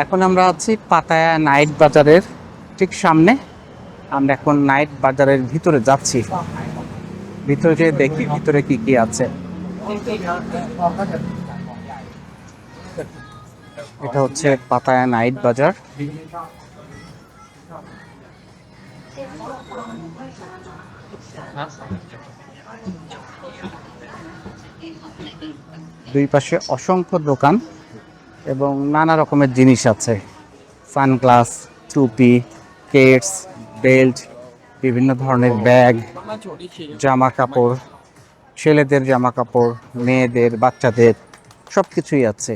এখন আমরা আছি পাতায়া নাইট বাজারের ঠিক সামনে। আমরা এখন নাইট বাজারের ভিতরে যাচ্ছি, ভিতরে যেয়ে দেখি ভিতরে কি কি আছে। এটা হচ্ছে পাতায়া নাইট বাজার। দুই পাশে অসংখ্য দোকান এবং নানা রকমের জিনিস আছে। সানগ্লাস, টুপি, কেটস, বেল্ট, বিভিন্ন ধরনের ব্যাগ, জামা কাপড়, ছেলেদের জামা কাপড়, মেয়েদের, বাচ্চাদের সব কিছুই আছে।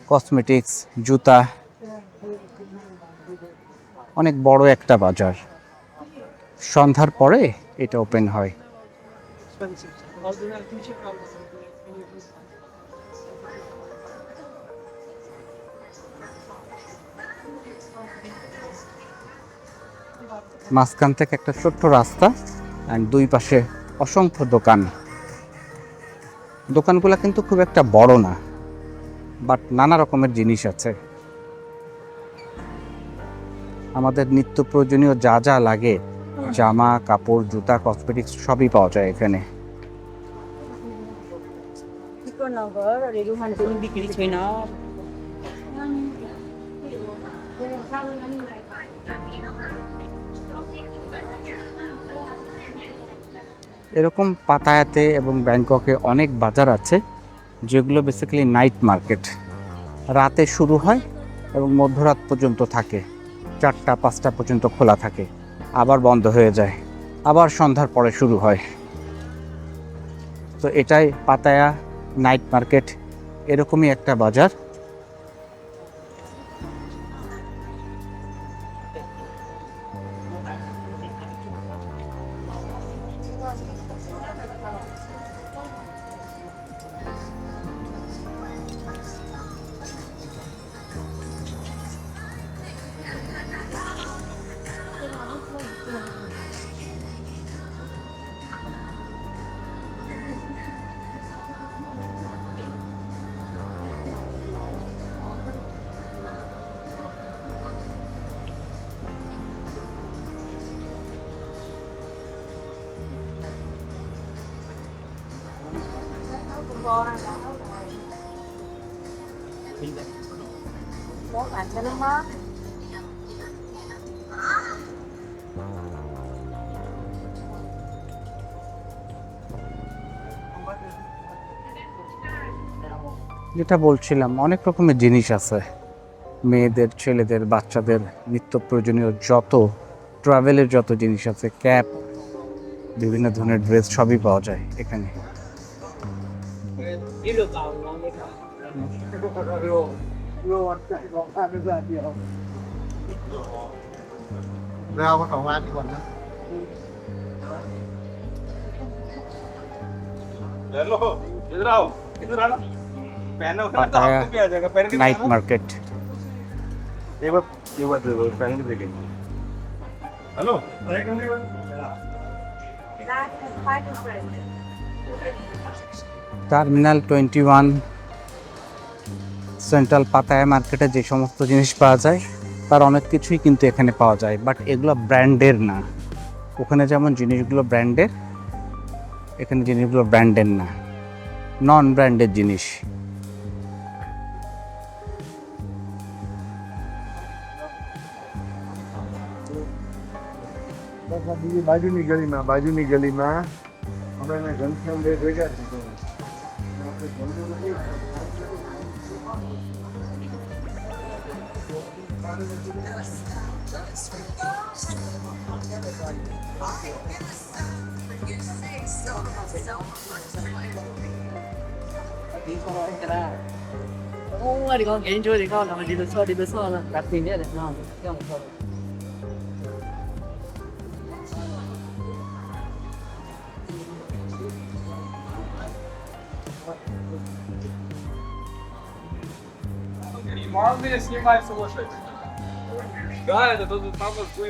কসমেটিক্স, জুতা, অনেক বড় একটা বাজার। সন্ধ্যার পরে এটা ওপেন হয়। মাঝখান থেকে একটা ছোট্ট রাস্তা আর দুই পাশে অসংখ্য দোকান। দোকানগুলো কিন্তু খুব একটা বড় না, বাট নানা রকমের জিনিস আছে। আমাদের নিত্য প্রয়োজনীয় যা যা লাগে, জামা কাপড়, জুতা, কসমেটিক্স সবই পাওয়া যায় এখানে। এরকম পাতায়াতে এবং ব্যাংককে অনেক বাজার আছে যেগুলো বেসিক্যালি নাইট মার্কেট। রাতে শুরু হয় এবং মধ্যরাত পর্যন্ত থাকে, 4টা 5টা পর্যন্ত খোলা থাকে, আবার বন্ধ হয়ে যায়, আবার সন্ধ্যার পরে শুরু হয়। তো এটাই পাতায়া নাইট মার্কেট, এরকমই একটা বাজার। যেটা বলছিলাম, অনেক রকমের জিনিস আছে, মেয়েদের, ছেলেদের, বাচ্চাদের নিত্য প্রয়োজনীয় যত ট্রাভেলের যত জিনিস আছে, ক্যাপ, বিভিন্ন ধরনের ড্রেস সবই পাওয়া যায় এখানে। Night market. Terminal 21 central Pattaya মার্কেটে যে সমস্ত জিনিস পাওয়া যায় তার অনেক কিছুই কিন্তু এখানে পাওয়া যায়, বাট এগুলো ব্র্যান্ডের না। ওখানে যেমন জিনিসগুলো ব্র্যান্ডের, এখানে জিনিসগুলো ব্র্যান্ডের না, নন ব্র্যান্ডের জিনিস। बाजू निकली मैं अपने घर से हम ले गए थे।你講影咗，你講係咪你都錯啦？特別啲嚟啱，因為錯。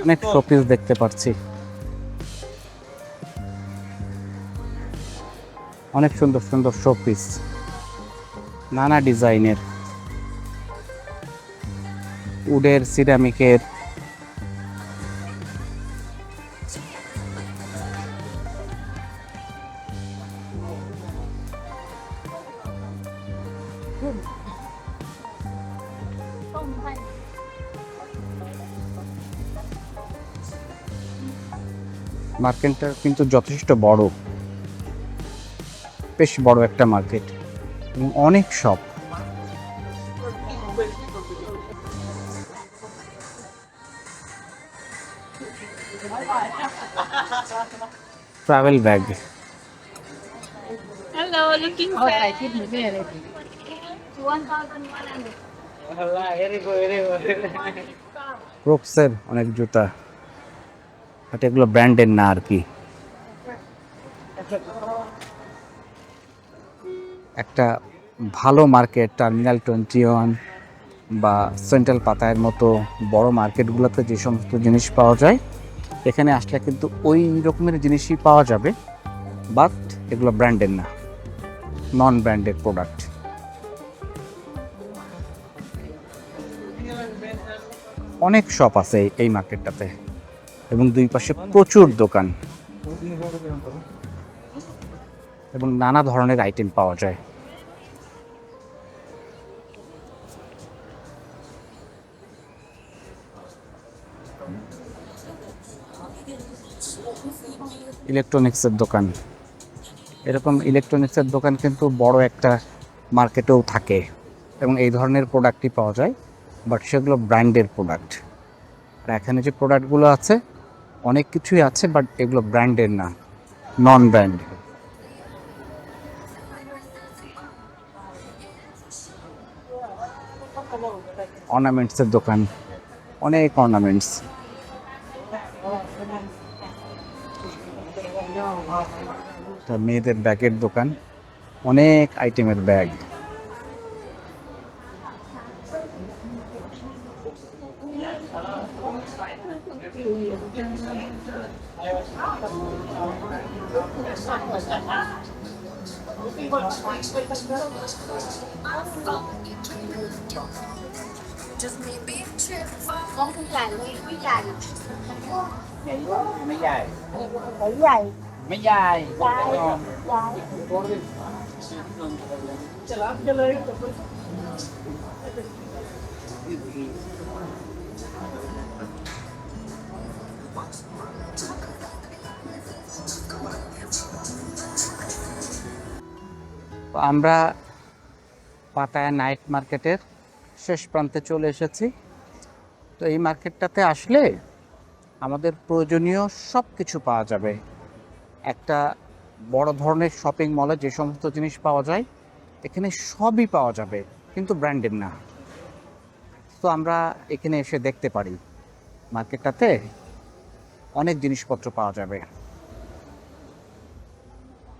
অনেক শোপিস দেখতে পাচ্ছি, অনেক সুন্দর সুন্দর শোপিস। নানা ডিজাইনের উডের, সিরামিকের, মার্কেটটা কিন্তু যথেষ্ট বড়, বেশ বড় একটা মার্কেট এবং অনেক shop. Travel bag, Hello, looking Oh, for I keep moving it. 1,100. ক্রোক্সের অনেক জুতা, বাট এগুলো ব্র্যান্ডের না আর কি। একটা ভালো মার্কেট টার্মিনাল 21 বা সেন্ট্রাল পাতায়ের মতো বড় মার্কেটগুলোতে যে সমস্ত জিনিস পাওয়া যায়, এখানে আসলে কিন্তু ওই রকমের জিনিসই পাওয়া যাবে, বাট এগুলো ব্র্যান্ডের না, নন ব্র্যান্ডেড প্রোডাক্ট। অনেক শপ আছে এই মার্কেটটাতে এবং দুই পাশে প্রচুর দোকান এবং নানা ধরনের আইটেম পাওয়া যায়। ইলেকট্রনিক্সের দোকান, এরকম ইলেকট্রনিক্সের দোকান কিন্তু বড় একটা মার্কেটেও থাকে এবং এই ধরনের প্রোডাক্টই পাওয়া যায়, বাট সেগুলো ব্র্যান্ডের প্রোডাক্ট। আর এখানে যে প্রোডাক্টগুলো আছে অনেক কিছুই আছে, বাট এগুলো ব্র্যান্ডের না, নন ব্র্যান্ড। অর্নামেন্টসের দোকান, অনেক অর্নামেন্টস। মেয়েদের ব্যাগের দোকান, অনেক আইটেমের bag. Con cái dài luôn, cái dài. Mấy dài. Cái dài. Mấy dài. Dài. Dài. তো আমরা পাতায়া নাইট মার্কেটের শেষ প্রান্তে চলে এসেছি। তো এই মার্কেটটাতে আসলে আমাদের প্রয়োজনীয় সব কিছু পাওয়া যাবে। একটা বড় ধরনের শপিং মলে যে সমস্ত জিনিস পাওয়া যায় এখানে সবই পাওয়া যাবে, কিন্তু ব্র্যান্ডের না। তো আমরা এখানে এসে দেখতে পারি মার্কেটটাতে অনেক জিনিসপত্র পাওয়া যাবে।